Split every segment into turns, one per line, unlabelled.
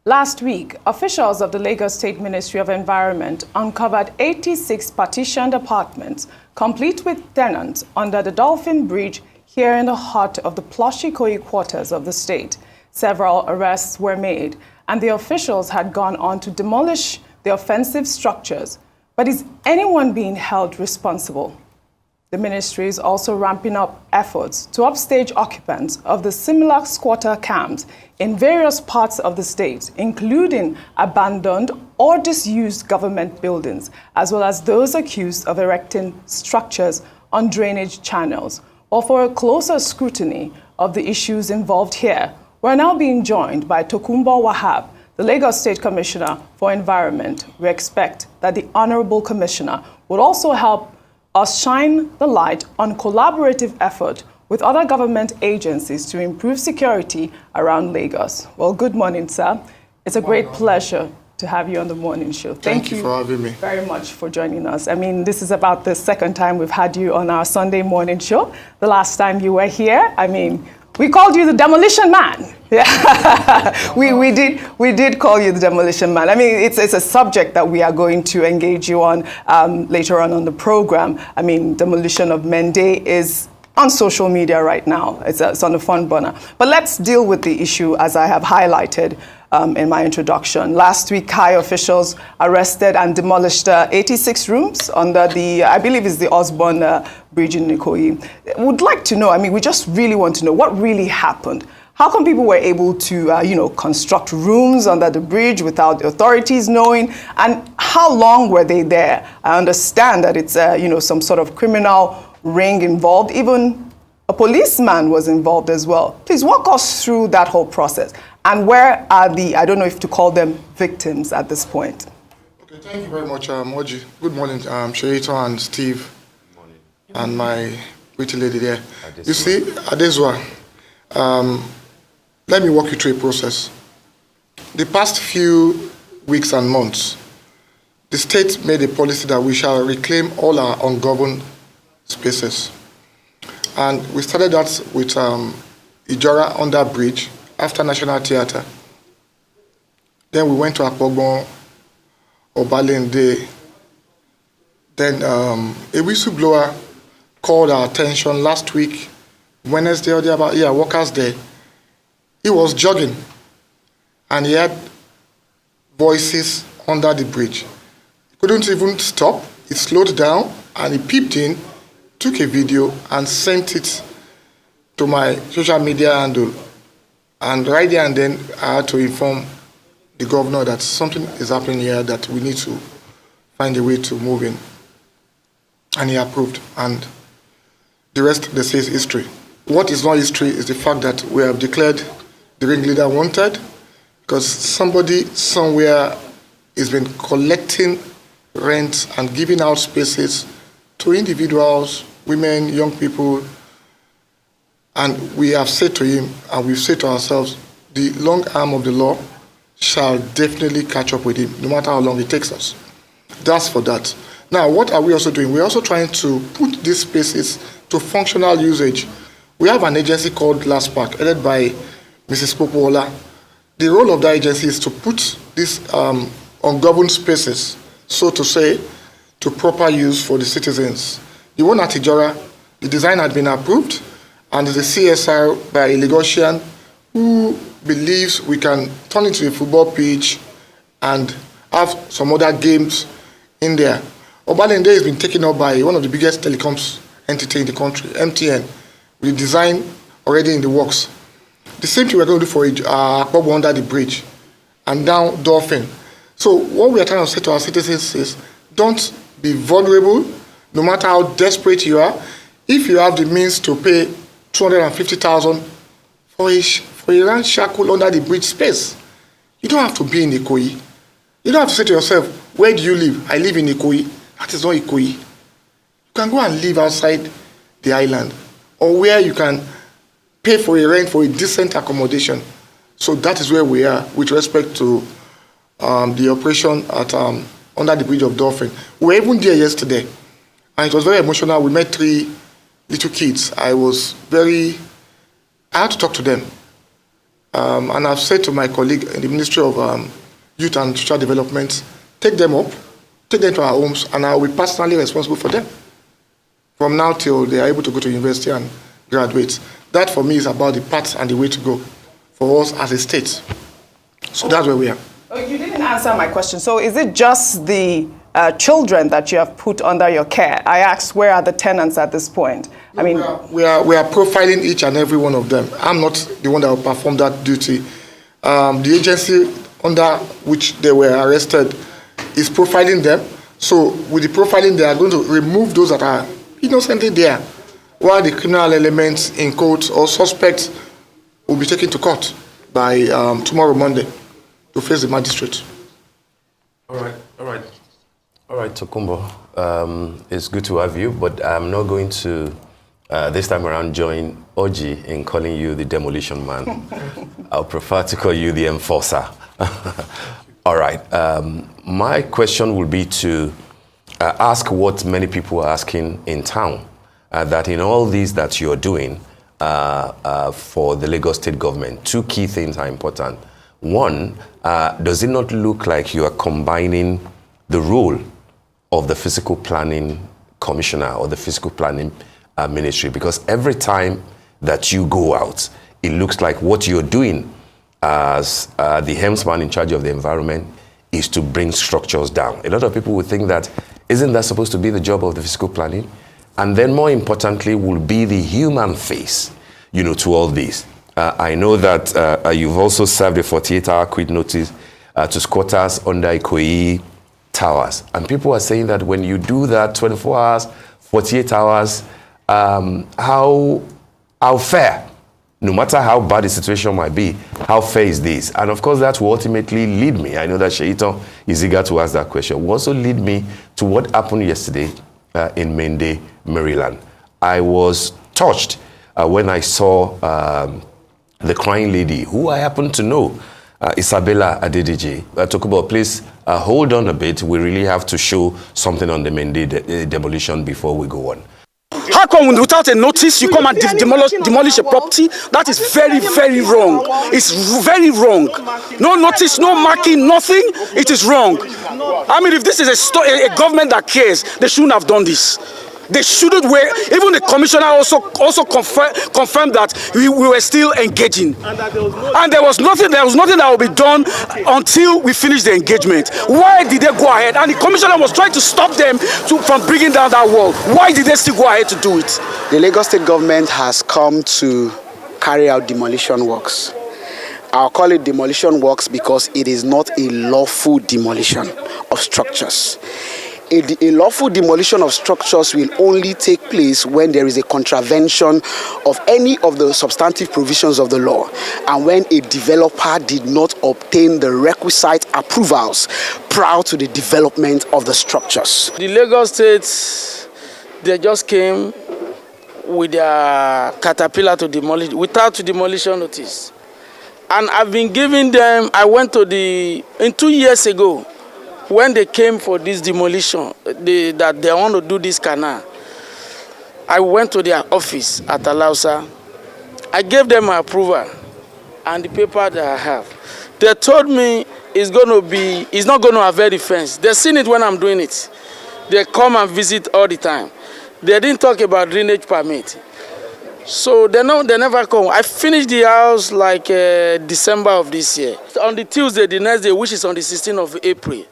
Last week, officials of the Lagos State Ministry of Environment uncovered 86 partitioned apartments, complete with tenants, under the Dolphin Bridge here in the heart of the plushy Ikoyi quarters of the state. Several arrests were made, and the officials had gone on to demolish the offensive structures. But is anyone being held responsible? The ministry is also ramping up efforts to upstage occupants of the similar squatter camps in various parts of the state, including abandoned or disused government buildings, as well as those accused of erecting structures on drainage channels. Well, for a closer scrutiny of the issues involved here, we're now being joined by Tokunbo Wahab, the Lagos State Commissioner for Environment. We expect that the Honorable Commissioner would also help us shine the light on collaborative effort with other government agencies to improve security around Lagos. Well, good morning, sir. It's a great pleasure to have you on the morning show.
Thank you for having me.
Very much for joining us. I mean, this is about the second time we've had you on our Sunday morning show. The last time you were here, I mean, we called you the Demolition Man. Yeah. we did call you the Demolition Man. I mean, it's a subject that we are going to engage you on later on the program. I mean, demolition of Mende is on social media right now. It's on the front burner. But let's deal with the issue as I have highlighted in my introduction. Last week, high officials arrested and demolished 86 rooms under the, I believe it's the Osborne Bridge in Ikoyi. Would like to know, I mean, we just really want to know what really happened. How come people were able to, construct rooms under the bridge without the authorities knowing? And how long were they there? I understand that it's, some sort of criminal ring involved. Even a policeman was involved as well. Please walk us through that whole process. And where are the, I don't know if to call them victims at this point?
Okay, thank you very much, Moji. Good morning, Sherito and Steve. Good morning. And my pretty lady there. You see, Adeswa, let me walk you through a process. The past few weeks and months, the state made a policy that we shall reclaim all our ungoverned spaces. And we started that with Ijora under bridge after National Theatre. Then we went to Akpogbon, Obalende. Then a whistleblower called our attention last week, Wednesday or the about, Workers' Day. He was jogging and he had voices under the bridge. He couldn't even stop. He slowed down and he peeped in, took a video and sent it to my social media handle. And right there and then, I had to inform the governor that something is happening here that we need to find a way to move in. And he approved. And the rest, they say, is history. What is not history is the fact that we have declared the ringleader wanted because somebody somewhere has been collecting rent and giving out spaces to individuals, women, young people. And we have said to him, and we've said to ourselves, the long arm of the law shall definitely catch up with him, no matter how long it takes us. That's for that. Now, what are we also doing? We're also trying to put these spaces to functional usage. We have an agency called Last Park, headed by Mrs. Popola. The role of that agency is to put these ungoverned spaces, so to say, to proper use for the citizens. The one at Ijora, the design had been approved, and the CSR by a Lagosian who believes we can turn it into a football pitch and have some other games in there. Obalende has been taken up by one of the biggest telecoms entity in the country, MTN, with the design already in the works. The same thing we're going to do for Akpobo under the bridge and down Dolphin. So what we are trying to say to our citizens is don't be vulnerable, no matter how desperate you are. If you have the means to pay 250,000 for a ranch shackle under the bridge space, you don't have to be in Ikoyi. You don't have to say to yourself, where do you live? I live in Ikoyi. That is not Ikoyi. You can go and live outside the island, or where you can pay for a rent for a decent accommodation. So that is where we are with respect to the operation at under the bridge of Dolphin. We were even there yesterday, and it was very emotional. We met 3 little kids. I had to talk to them. And I've said to my colleague in the Ministry of Youth and Social Development, take them up, take them to our homes, and I will be personally responsible for them from now till they are able to go to university and graduate. That for me is about the path and the way to go for us as a state. So that's where we are.
Oh, you didn't answer my question. So is it just the children that you have put under your care? I asked, where are the tenants at this point? I mean,
we are profiling each and every one of them. I'm not the one that will perform that duty. The agency under which they were arrested is profiling them. So with the profiling, they are going to remove those that are innocently there, while the criminal elements in court or suspects will be taken to court by tomorrow, Monday, to face the magistrate.
All right, Tokunbo. It's good to have you, but I'm not going to, this time around, join Oji in calling you the demolition man. I'll prefer to call you the enforcer. All right. My question will be to ask what many people are asking in town, that in all these that you're doing for the Lagos State government, two key things are important. One, does it not look like you are combining the role of the Physical Planning Commissioner or the Physical Planning Ministry? Because every time that you go out, it looks like what you're doing as the helmsman in charge of the environment is to bring structures down. A lot of people would think that, isn't that supposed to be the job of the physical planning? And then more importantly will be the human face, to all this. I know that you've also served a 48-hour quit notice to squatters under Ikoyi Towers. And people are saying that when you do that 24 hours, 48 hours, how fair, no matter how bad the situation might be, how fair is this? And of course, that will ultimately lead me. I know that Shaitan is eager to ask that question. Will also lead me to what happened yesterday in Mende, Maryland. I was touched when I saw the crying lady, who I happen to know, Isabella Adedeji. Tokunbo, please hold on a bit. We really have to show something on the Mende demolition before we go on.
How come without a notice you come and demolish a property? That is very, very wrong. It's very wrong. No notice, no marking, nothing. It is wrong. I mean, if this is a government that cares, they shouldn't have done this. They shouldn't wait. Even the commissioner also confirmed that we were still engaging. And there was nothing that will be done until we finish the engagement. Why did they go ahead? And the commissioner was trying to stop them from bringing down that wall. Why did they still go ahead to do it?
The Lagos State government has come to carry out demolition works. I'll call it demolition works because it is not a lawful demolition of structures. A lawful demolition of structures will only take place when there is a contravention of any of the substantive provisions of the law and when a developer did not obtain the requisite approvals prior to the development of the structures.
The Lagos State, they just came with their caterpillar to demolish without demolition notice. And I've been giving them, I went to in 2 years ago, when they came for this demolition, that they want to do this canal, I went to their office at Alausa. I gave them my approval and the paper that I have. They told me it's not going to have any fence. They've seen it when I'm doing it. They come and visit all the time. They didn't talk about drainage permit. So they never come. I finished the house like December of this year. On the Tuesday, the next day, which is on the 16th of April,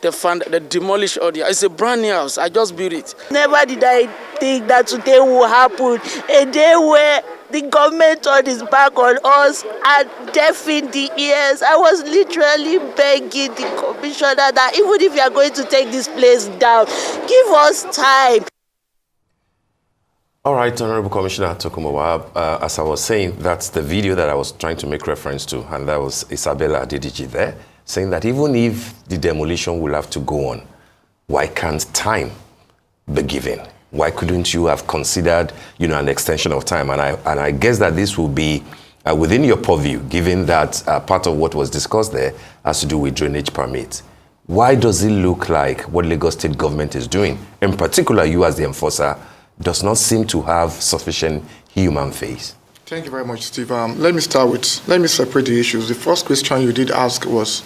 they demolished all the house. It's a brand new house. I just built it.
Never did I think that today will happen. A day where the government turned its back on us and deafened the ears. I was literally begging the commissioner that even if you are going to take this place down, give us time.
All right, Honorable Commissioner Tokunbo Wahab, as I was saying, that's the video that I was trying to make reference to, and that was Isabella Adedeji there, saying that even if the demolition will have to go on, why can't time be given? Why couldn't you have considered, an extension of time? And I guess that this will be within your purview, given that part of what was discussed there has to do with drainage permits. Why does it look like what Lagos State government is doing, in particular you as the enforcer, does not seem to have sufficient human face?
Thank you very much, Steve. Let me separate the issues. The first question you did ask was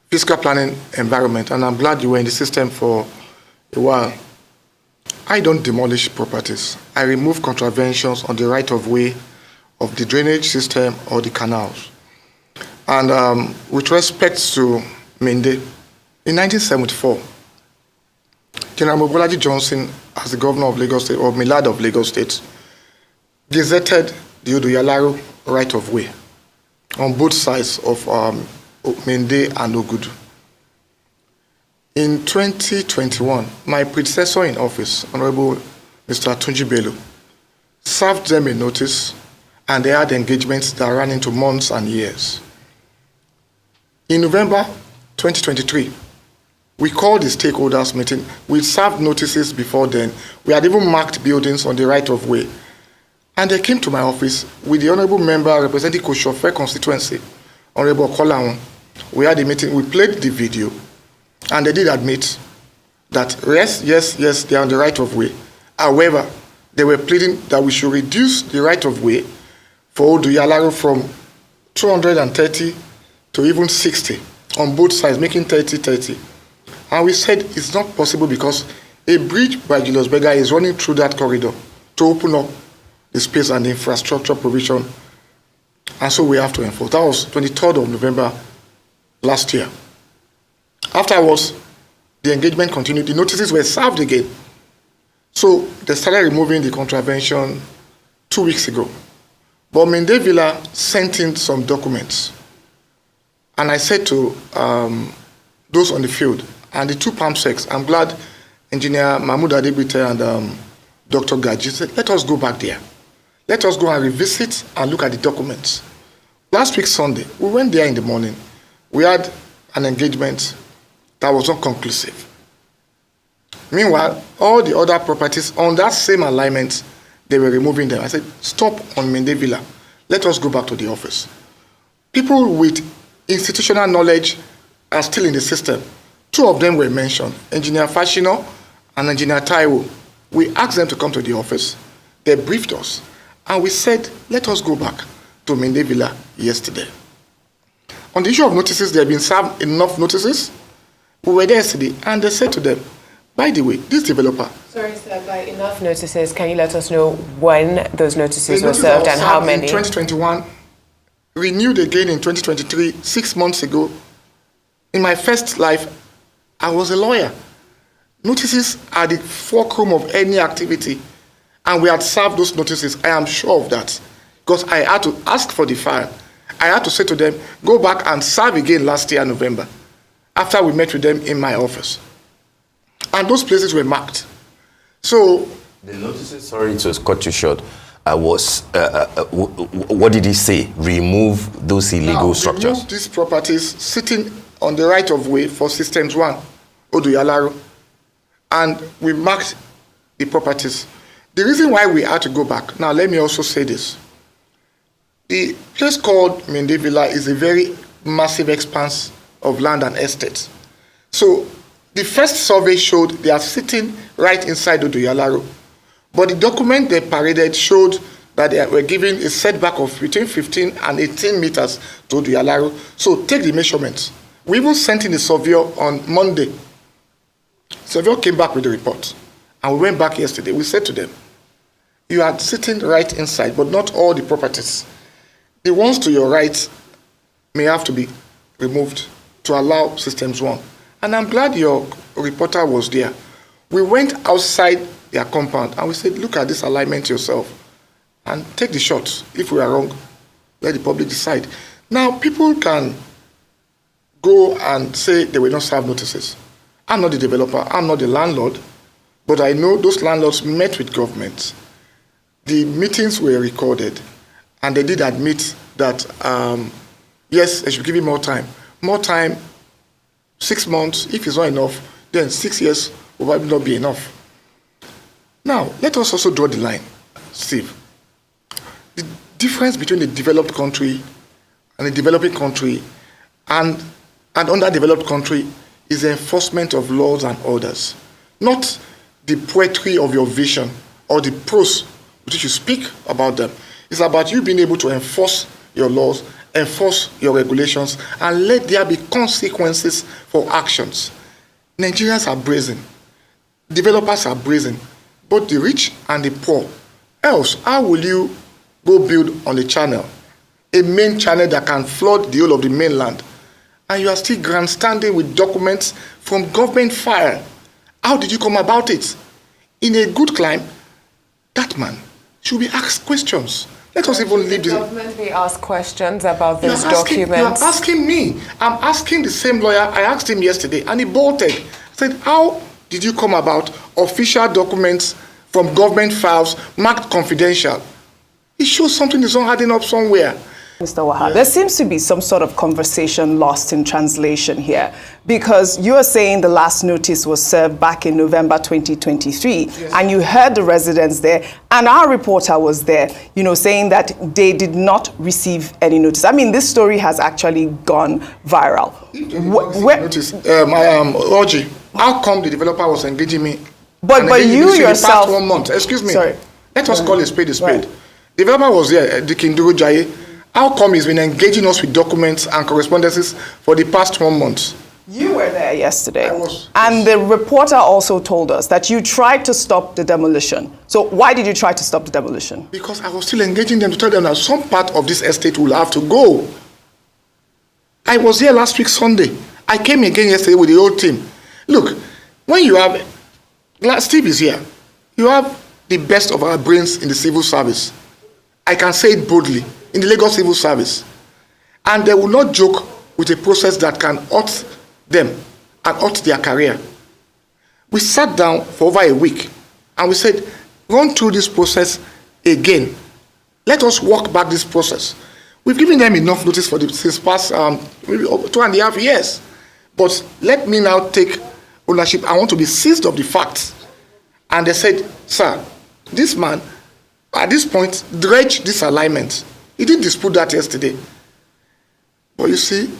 fiscal planning environment, and I'm glad you were in the system for a while. I don't demolish properties. I remove contraventions on the right-of-way of the drainage system or the canals. And with respect to Mende, in 1974, General Mobolaji Johnson, as the governor of Lagos State, or Milad of Lagos State, gazetted the Odoyalaro right-of-way on both sides of Mende and Ogudu. In 2021, my predecessor in office, Honorable Mr. Tunji Bello, served them a notice, and they had engagements that ran into months and years. In November 2023, we called the stakeholders meeting. We served notices before then. We had even marked buildings on the right-of-way. And they came to my office with the honorable member representing Koshofe constituency, Honorable Kolawon. We had a meeting. We played the video. And they did admit that, yes, they are on the right-of-way. However, they were pleading that we should reduce the right-of-way for Odoyalaro from 230 to even 60 on both sides, making 30-30. And we said it's not possible because a bridge by Julius Berger is running through that corridor to open up the space and the infrastructure provision. And so we have to enforce. That was 23rd of November last year. Afterwards, the engagement continued. The notices were served again. So they started removing the contravention 2 weeks ago. But Mende Villa sent in some documents. And I said to those on the field, and the two PAMSECs, I'm glad Engineer Mahmoud Adebite and Dr. Gaji said, let us go back there. Let us go and revisit and look at the documents. Last week, Sunday, we went there in the morning. We had an engagement that was not conclusive. Meanwhile, all the other properties on that same alignment, they were removing them. I said, stop on Mende Villa. Let us go back to the office. People with institutional knowledge are still in the system. Two of them were mentioned, Engineer Fashino and Engineer Taiwo. We asked them to come to the office. They briefed us. And we said, let us go back to Mende Villa yesterday. On the issue of notices, there have been served enough notices. We were there yesterday, and they said to them, by the way, this developer...
Sorry, sir, by enough notices, can you let us know when those notices were served and how many?
In 2021, renewed again in 2023, 6 months ago. In my first life, I was a lawyer. Notices are the fulcrum of any activity, and we had served those notices. I am sure of that, because I had to ask for the file. I had to say to them, go back and serve again last year, November, after we met with them in my office. And those places were marked. So...
The notices, sorry to cut you short, what did he say? Remove those illegal structures?
Remove these properties sitting on the right-of-way for Systems 1, Odoyalaro. And we marked the properties. The reason why we had to go back, now let me also say this. The place called Mende Villa is a very massive expanse of land and estates. So the first survey showed they are sitting right inside Odoyalaro. But the document they paraded showed that they were given a setback of between 15 and 18 meters to Odoyalaro. So take the measurements. We even sent in a surveyor on Monday. Surveyor came back with the report. And we went back yesterday. We said to them, you are sitting right inside, but not all the properties. The ones to your right may have to be removed to allow Systems 1. And I'm glad your reporter was there. We went outside their compound and we said, look at this alignment yourself and take the shots. If we are wrong, let the public decide. Now, people can go and say they will not serve notices. I'm not the developer, I'm not the landlord, but I know those landlords met with government. The meetings were recorded, and they did admit that, yes, they should give him more time. More time, 6 months, if it's not enough, then 6 years will probably not be enough. Now, let us also draw the line, Steve. The difference between the developed country and the developing country and underdeveloped country is the enforcement of laws and orders, not the poetry of your vision or the prose which you speak about them. It's about you being able to enforce your laws, enforce your regulations, and let there be consequences for actions. Nigerians are brazen. Developers are brazen, both the rich and the poor. Else, how will you go build on the channel, a main channel that can flood the whole of the mainland, and you are still grandstanding with documents from government file? How did you come about it? In a good climb, that man should be asked questions. Let us even leave
the government be asked questions about those documents.
You are asking me. I'm asking the same lawyer. I asked him yesterday, and he bolted. I said, how did you come about official documents from government files marked confidential? It shows something is not adding up somewhere.
Mr. Wahab, there seems to be some sort of conversation lost in translation here, because you are saying the last notice was served back in November 2023, yes, and you heard the residents there, and our reporter was there, saying that they did not receive any notice. I mean, this story has actually gone viral.
Notice, Oji, how come the developer was engaging me?
But you yourself...
The past 1 month, excuse me.
Sorry.
Let us call a spade a spade.
Right.
Developer was there, the Kinduru Jaye. How come he's been engaging us with documents and correspondences for the past 1 month?
You were there yesterday.
I was.
And the reporter also told us that you tried to stop the demolition. So why did you try to stop the demolition?
Because I was still engaging them to tell them that some part of this estate will have to go. I was here last week Sunday. I came again yesterday with the whole team. Look, when you have, Steve is here, you have the best of our brains in the civil service. I can say it boldly, in the Lagos Civil Service. And they will not joke with a process that can hurt them and hurt their career. We sat down for over a week and we said, run through this process again. Let us walk back this process. We've given them enough notice for since past maybe 2.5 years. But let me now take ownership. I want to be seized of the facts. And they said, sir, this man, at this point, dredged this alignment. He didn't dispute that yesterday. But you see,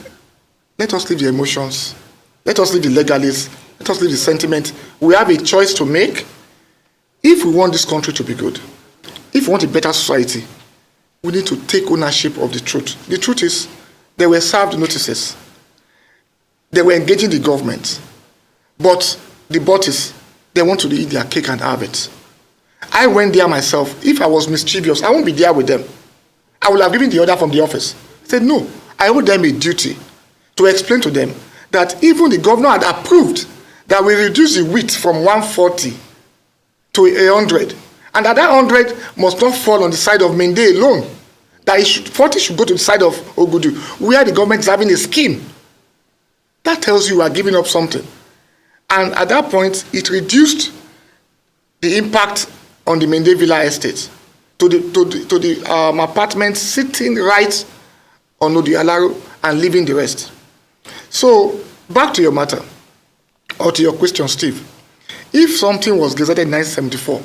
let us leave the emotions. Let us leave the legalists. Let us leave the sentiment. We have a choice to make. If we want this country to be good, if we want a better society, we need to take ownership of the truth. The truth is, they were served notices. They were engaging the government. But the bosses, they want to eat their cake and have it. I went there myself. If I was mischievous, I won't be there with them. I would have given the order from the office. I said, no, I owe them a duty to explain to them that even the governor had approved that we reduce the width from 140 to 100. And that 100 must not fall on the side of Mende alone. That 40 should go to the side of Ogudu, where the government is having a scheme. That tells you we are giving up something. And at that point, it reduced the impact on the Mende Villa estate to the apartments sitting right on Odialaro and leaving the rest. So, back to your matter, or to your question, Steve. If something was gazetted in 1974,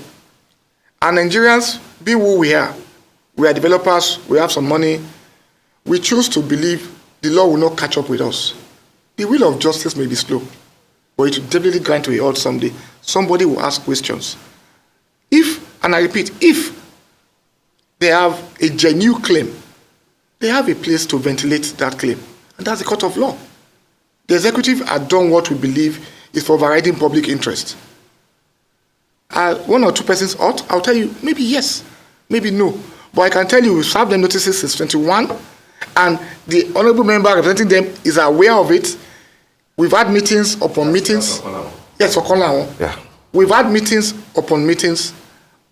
and Nigerians, be who we are developers, we have some money, we choose to believe the law will not catch up with us. The wheel of justice may be slow, but it will definitely grind to a halt someday. Somebody will ask questions. If, and I repeat, if they have a genuine claim, they have a place to ventilate that claim, and that's the court of law. The executive had done what we believe is for overriding public interest. One or two persons ought, I'll tell you, maybe yes, maybe no. But I can tell you, we've served them notices since 21, and the honorable member representing them is aware of it. We've had meetings upon meetings. Yes, Okonlawon. Yeah. We've had meetings upon meetings,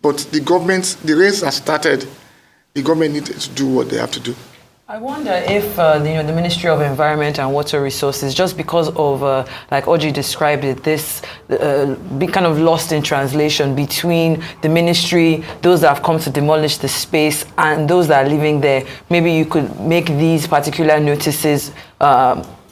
but the government, the race has started. The government needs to do what they have to do.
I wonder if the Ministry of Environment and Water Resources, just because of, like Oji described it, this be kind of lost in translation between the ministry, those that have come to demolish the space, and those that are living there. Maybe you could make these particular notices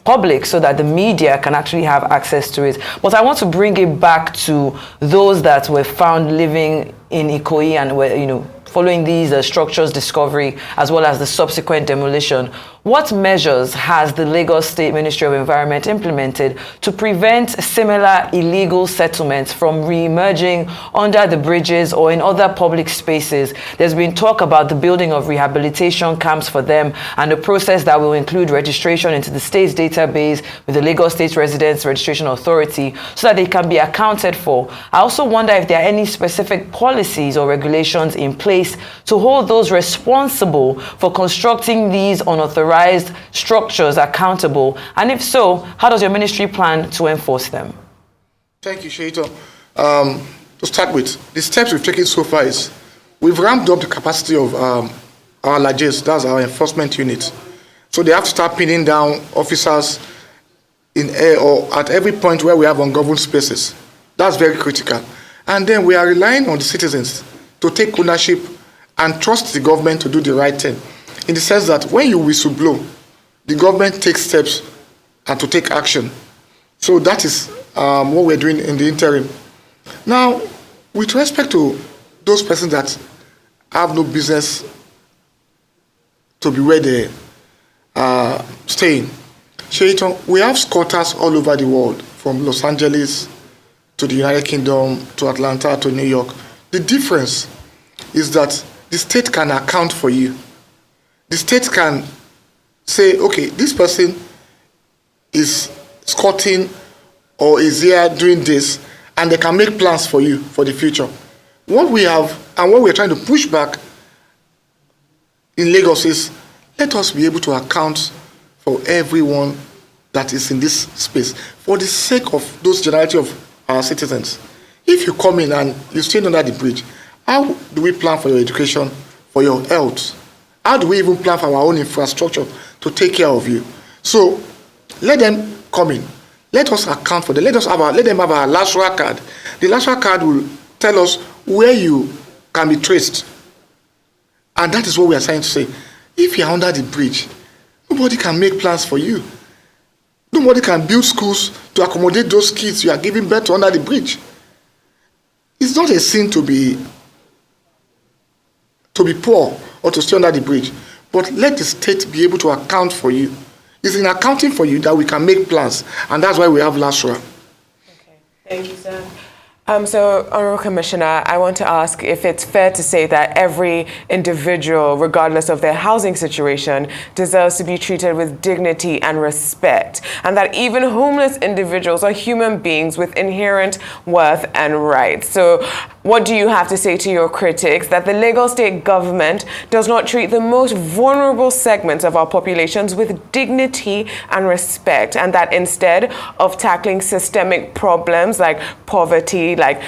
public so that the media can actually have access to it. But I want to bring it back to those that were found living in Ikoyi and were, following these structures discovery as well as the subsequent demolition. what measures has the Lagos State Ministry of Environment implemented to prevent similar illegal settlements from re-emerging under the bridges or in other public spaces? There's been talk about the building of rehabilitation camps for them and a process that will include registration into the state's database with the Lagos State Residents Registration Authority so that they can be accounted for. I also wonder if there are any specific policies or regulations in place to hold those responsible for constructing these unauthorized structures accountable, and if so, how does your ministry plan to enforce them?
Thank you, Sheito. To start with, the steps we've taken so far is we've ramped up the capacity of our LAJES, that's our enforcement unit. So they have to start pinning down officers in air or at every point where we have ungoverned spaces. That's very critical. And then we are relying on the citizens to take ownership and trust the government to do the right thing. In the sense that when you whistle blow, the government takes steps and to take action. So that is what we're doing in the interim. Now, with respect to those persons that have no business to be where they are staying, Shaitan, we have squatters all over the world, from Los Angeles to the United Kingdom to Atlanta to New York. The difference is that the state can account for you. The state can say, okay, this person is squatting or is here doing this, and they can make plans for you for the future. What we have and what we're trying to push back in Lagos is, let us be able to account for everyone that is in this space for the sake of those generality of our citizens. If you come in and you stay under the bridge, how do we plan for your education, for your health? How do we even plan for our own infrastructure to take care of you? So let them come in. Let us account for them. Let them have a LASRA card. The LASRA card will tell us where you can be traced. And that is what we are trying to say. If you are under the bridge, nobody can make plans for you. Nobody can build schools to accommodate those kids you are giving birth to under the bridge. It's not a sin to be poor or to stay under the bridge, but let the state be able to account for you. It's in accounting for you that we can make plans, and that's why we have LASRA.
Okay, thank you, sir. So, Honourable Commissioner, I want to ask if it's fair to say that every individual, regardless of their housing situation, deserves to be treated with dignity and respect, and that even homeless individuals are human beings with inherent worth and rights. So, what do you have to say to your critics that the Lagos State government does not treat the most vulnerable segments of our populations with dignity and respect, and that instead of tackling systemic problems like poverty, like,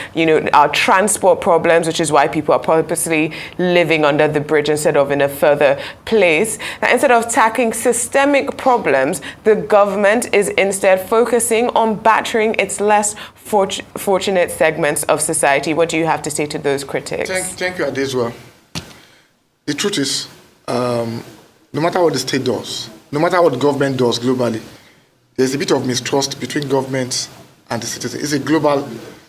our transport problems, which is why people are purposely living under the bridge instead of in a further place, that instead of tackling systemic problems, the government is instead focusing on battering its less fortunate segments of society? What do you have to say to those critics?
Thank you, Adeswa. The truth is, no matter what the state does, no matter what the government does globally, there's a bit of mistrust between governments and the citizens. It's a global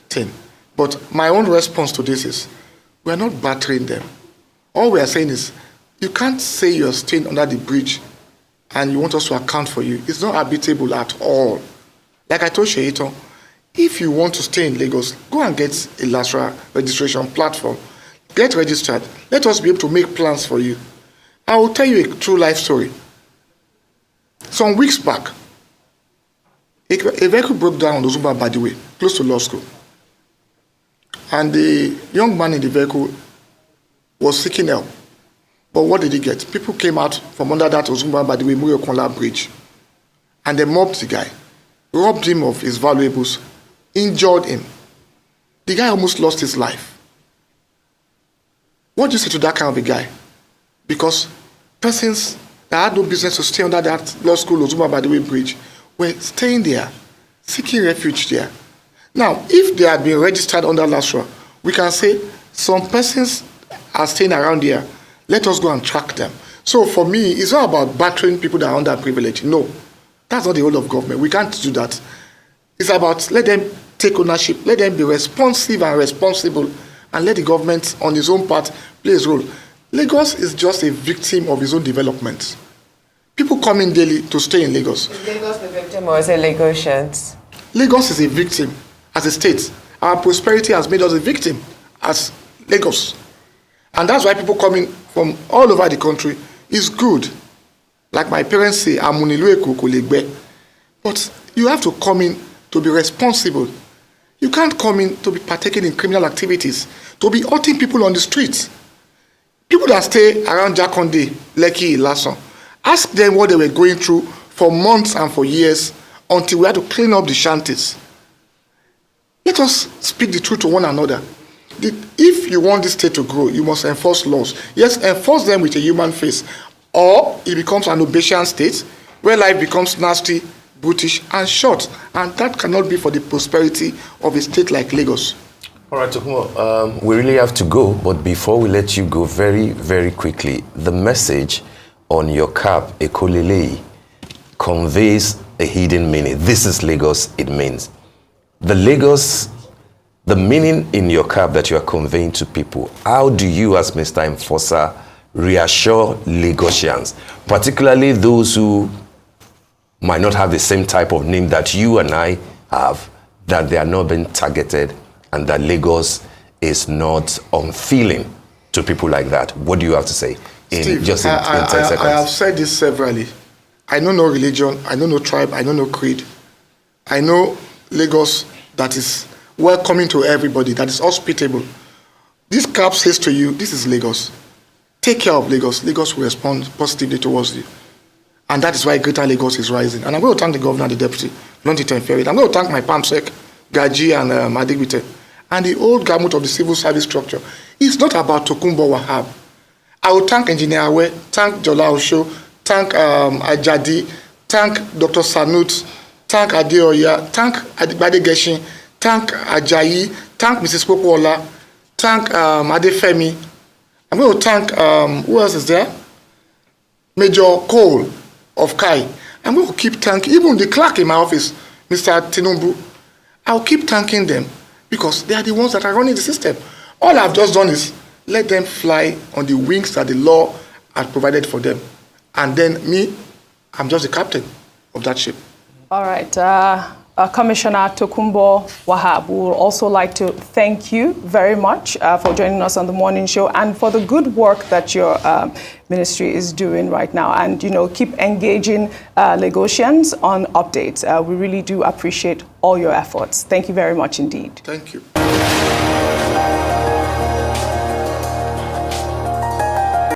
thing. But my own response to this is, we're not battering them. All we are saying is, you can't say you're staying under the bridge and you want us to account for you. It's not habitable at all. Like I told Sheito, if you want to stay in Lagos, go and get a LASRA registration platform. Get registered. Let us be able to make plans for you. I will tell you a true life story. Some weeks back, a vehicle broke down on Ozumba by the way, close to law school. And the young man in the vehicle was seeking help. But what did he get? People came out from under that Ozumba by the way, Muyokonla bridge. And they mobbed the guy, robbed him of his valuables, injured him. The guy almost lost his life. What do you say to that kind of a guy? Because persons that had no business to stay under that law school Ozumba by the way bridge were staying there, seeking refuge there. Now, if they had been registered under LASRA, we can say some persons are staying around here. Let us go and track them. So for me, it's not about battering people that are underprivileged. No, that's not the whole of government. We can't do that. It's about let them take ownership, let them be responsive and responsible, and let the government on its own part play its role. Lagos is just a victim of its own development. People come in daily to stay in Lagos.
Is Lagos the victim or is it Lagosians?
Lagos is a victim as a state. Our prosperity has made us a victim as Lagos. And that's why people coming from all over the country is good. Like my parents say, but you have to come in to be responsible. You can't come in to be partaking in criminal activities, to be hurting people on the streets. People that stay around Jakonde, Lekki, Lason, ask them what they were going through for months and for years until we had to clean up the shanties. Let us speak the truth to one another. If you want this state to grow, you must enforce laws. Yes, enforce them with a human face, or it becomes an Obesian state where life becomes nasty, brutish, and short. And that cannot be for the prosperity of a state like Lagos.
All right, Tokunbo, we really have to go, but before we let you go, very, very quickly, the message on your cap, Ekolelei, conveys a hidden meaning. This is Lagos, it means. The meaning in your cap that you are conveying to people, how do you as Mr. Enforcer reassure Lagosians, particularly those who might not have the same type of name that you and I have, that they are not being targeted and that Lagos is not unfeeling to people like that? What do you have to say in
Steve,
just in 10 seconds?
I have said this severally. I know no religion, I know no tribe, I know no creed. I know Lagos that is welcoming to everybody, that is hospitable. This cap says to you, this is Lagos. Take care of Lagos. Lagos will respond positively towards you. And that is why Greater Lagos is rising. And I'm going to thank the governor and the deputy, not to interfere it. I'm going to thank my PAMSEC, Gaji and Adigbite, and the old gamut of the civil service structure. It's not about Tokunbo Wahab. I will thank Engineer Awe, thank Jola Osho, thank Ajadi, thank Dr. Sanut, thank Adeoya, thank Adibade Geshin, thank Ajayi, thank Mrs. Popola, thank Adefemi. I'm going to thank, who else is there? Major Cole of Kai. I'm going to keep thanking, even the clerk in my office, Mr. Tinumbu. I'll keep thanking them because they are the ones that are running the system. All I've just done is let them fly on the wings that the law had provided for them. And then me, I'm just the captain of that ship.
All right. Commissioner Tokunbo Wahab, we would also like to thank you very much for joining us on the morning show and for the good work that your ministry is doing right now. And, keep engaging Lagosians on updates. We really do appreciate all your efforts. Thank you very much indeed.
Thank you.